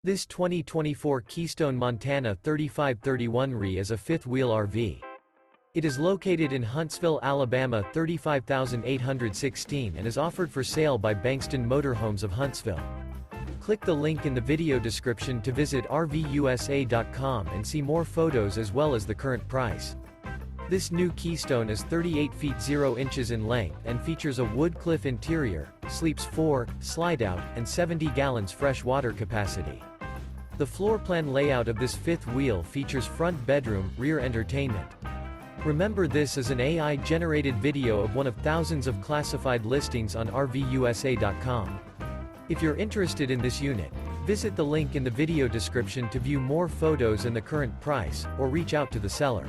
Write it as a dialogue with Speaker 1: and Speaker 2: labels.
Speaker 1: This 2024 Keystone Montana 3531 RE is a fifth-wheel RV. It is located in Huntsville, Alabama 35816 and is offered for sale by Bankston Motorhomes of Huntsville. Click the link in the video description to visit RVUSA.com and see more photos as well as the current price. This new Keystone is 38 feet 0 inches in length and features a WOODCLIFF interior, sleeps 4, slide-out, and 70 gallons fresh water capacity. The floor plan layout of this fifth wheel features front bedroom, rear entertainment. Remember, this is an AI-generated video of one of thousands of classified listings on RVUSA.com. If you're interested in this unit, visit the link in the video description to view more photos and the current price, or reach out to the seller.